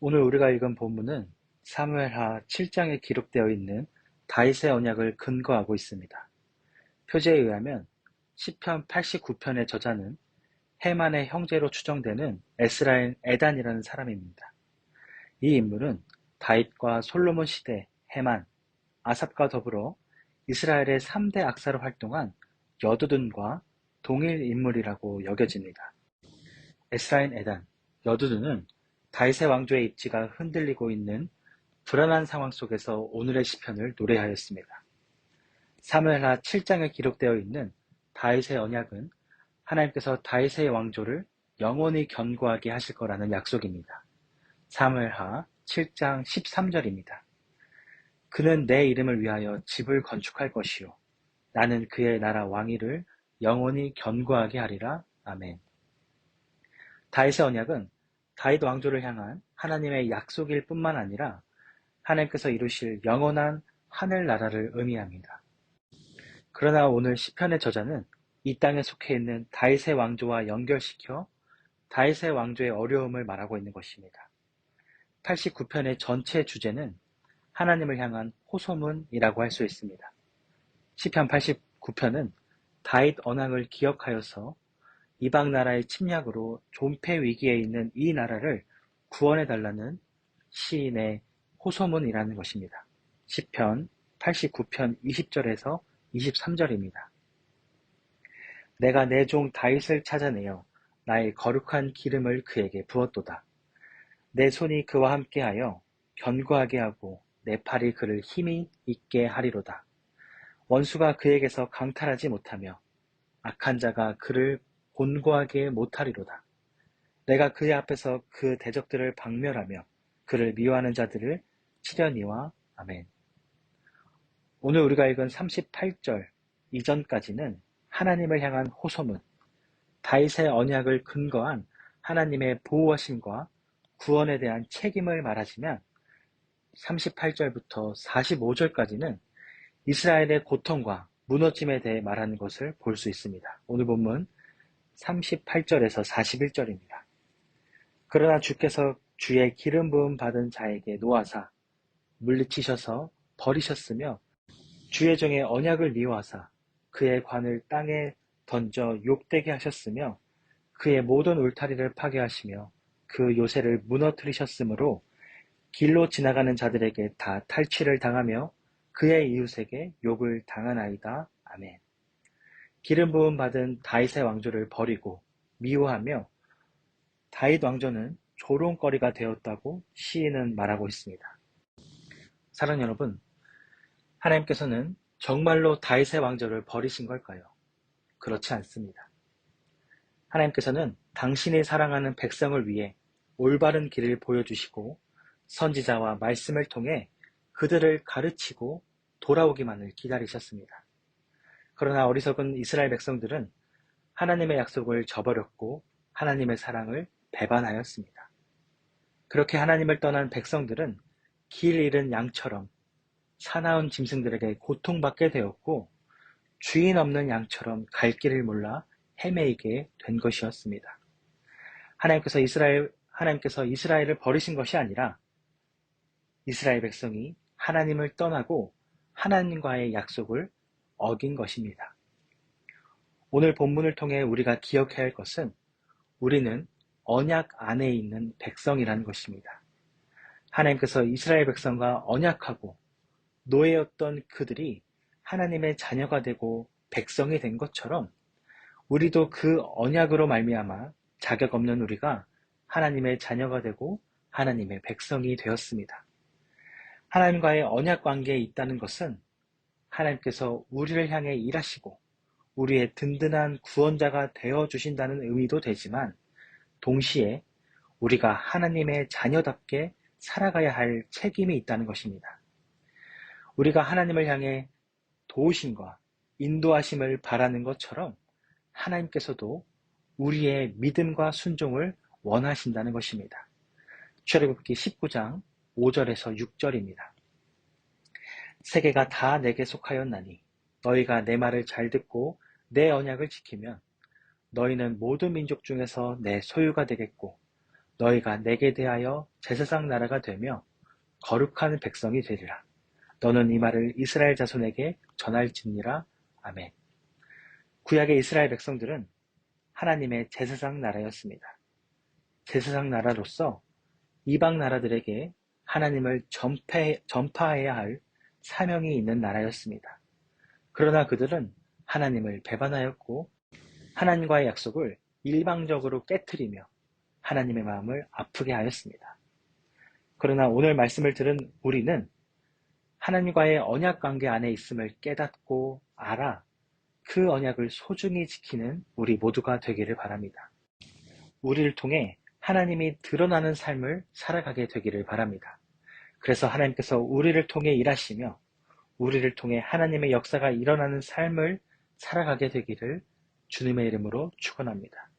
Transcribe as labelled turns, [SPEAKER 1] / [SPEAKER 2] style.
[SPEAKER 1] 오늘 우리가 읽은 본문은 사무엘하 7장에 기록되어 있는 다윗의 언약을 근거하고 있습니다. 표제에 의하면 시편 89편의 저자는 헤만의 형제로 추정되는 에스라엘 에단이라는 사람입니다. 이 인물은 다윗과 솔로몬 시대 헤만, 아삽과 더불어 이스라엘의 3대 악사로 활동한 여두둔과 동일 인물이라고 여겨집니다. 에스라엘 에단, 여두둔은 다윗의 왕조의 입지가 흔들리고 있는 불안한 상황 속에서 오늘의 시편을 노래하였습니다. 사무엘하 7장에 기록되어 있는 다윗의 언약은 하나님께서 다윗의 왕조를 영원히 견고하게 하실 거라는 약속입니다. 사무엘하 7장 13절입니다. 그는 내 이름을 위하여 집을 건축할 것이요 나는 그의 나라 왕위를 영원히 견고하게 하리라. 아멘. 다윗의 언약은 다윗 왕조를 향한 하나님의 약속일 뿐만 아니라 하나님께서 이루실 영원한 하늘나라를 의미합니다. 그러나 오늘 시편의 저자는 이 땅에 속해 있는 다윗의 왕조와 연결시켜 다윗의 왕조의 어려움을 말하고 있는 것입니다. 89편의 전체 주제는 하나님을 향한 호소문이라고 할 수 있습니다. 시편 89편은 다윗 언약을 기억하여서 이방 나라의 침략으로 존폐 위기에 있는 이 나라를 구원해달라는 시인의 호소문이라는 것입니다. 시편 89편 20절에서 23절입니다. 내가 내 종 다윗을 찾아내어 나의 거룩한 기름을 그에게 부었도다. 내 손이 그와 함께하여 견고하게 하고 내 팔이 그를 힘이 있게 하리로다. 원수가 그에게서 강탈하지 못하며 악한 자가 그를 곤고하게 못하리로다. 내가 그의 앞에서 그 대적들을 박멸하며 그를 미워하는 자들을 치려니와. 아멘. 오늘 우리가 읽은 38절 이전까지는 하나님을 향한 호소문, 다윗의 언약을 근거한 하나님의 보호하심과 구원에 대한 책임을 말하지만 38절부터 45절까지는 이스라엘의 고통과 무너짐에 대해 말하는 것을 볼 수 있습니다. 오늘 본문 38절에서 41절입니다. 그러나 주께서 주의 기름 부음 받은 자에게 노하사 물리치셔서 버리셨으며 주의 종의 언약을 미워하사 그의 관을 땅에 던져 욕되게 하셨으며 그의 모든 울타리를 파괴하시며 그 요새를 무너뜨리셨으므로 길로 지나가는 자들에게 다 탈취를 당하며 그의 이웃에게 욕을 당하나이다. 아멘. 기름 부음 받은 다윗의 왕조를 버리고 미워하며 다윗 왕조는 조롱거리가 되었다고 시인은 말하고 있습니다. 사랑 여러분, 하나님께서는 정말로 다윗의 왕조를 버리신 걸까요? 그렇지 않습니다. 하나님께서는 당신이 사랑하는 백성을 위해 올바른 길을 보여주시고 선지자와 말씀을 통해 그들을 가르치고 돌아오기만을 기다리셨습니다. 그러나 어리석은 이스라엘 백성들은 하나님의 약속을 저버렸고 하나님의 사랑을 배반하였습니다. 그렇게 하나님을 떠난 백성들은 길 잃은 양처럼 사나운 짐승들에게 고통받게 되었고 주인 없는 양처럼 갈 길을 몰라 헤매이게 된 것이었습니다. 하나님께서 이스라엘을 버리신 것이 아니라 이스라엘 백성이 하나님을 떠나고 하나님과의 약속을 어긴 것입니다. 오늘 본문을 통해 우리가 기억해야 할 것은 우리는 언약 안에 있는 백성이라는 것입니다. 하나님께서 이스라엘 백성과 언약하고 노예였던 그들이 하나님의 자녀가 되고 백성이 된 것처럼 우리도 그 언약으로 말미암아 자격 없는 우리가 하나님의 자녀가 되고 하나님의 백성이 되었습니다. 하나님과의 언약 관계에 있다는 것은 하나님께서 우리를 향해 일하시고 우리의 든든한 구원자가 되어주신다는 의미도 되지만 동시에 우리가 하나님의 자녀답게 살아가야 할 책임이 있다는 것입니다. 우리가 하나님을 향해 도우심과 인도하심을 바라는 것처럼 하나님께서도 우리의 믿음과 순종을 원하신다는 것입니다. 출애굽기 19장 5절에서 6절입니다. 세계가 다 내게 속하였나니 너희가 내 말을 잘 듣고 내 언약을 지키면 너희는 모든 민족 중에서 내 소유가 되겠고 너희가 내게 대하여 제사장 나라가 되며 거룩한 백성이 되리라. 너는 이 말을 이스라엘 자손에게 전할지니라. 아멘. 구약의 이스라엘 백성들은 하나님의 제사장 나라였습니다. 제사장 나라로서 이방 나라들에게 하나님을 전파해야 할 사명이 있는 나라였습니다. 그러나 그들은 하나님을 배반하였고 하나님과의 약속을 일방적으로 깨트리며 하나님의 마음을 아프게 하였습니다. 그러나 오늘 말씀을 들은 우리는 하나님과의 언약 관계 안에 있음을 깨닫고 알아 그 언약을 소중히 지키는 우리 모두가 되기를 바랍니다. 우리를 통해 하나님이 드러나는 삶을 살아가게 되기를 바랍니다. 그래서 하나님께서 우리를 통해 일하시며 우리를 통해 하나님의 역사가 일어나는 삶을 살아가게 되기를 주님의 이름으로 축원합니다.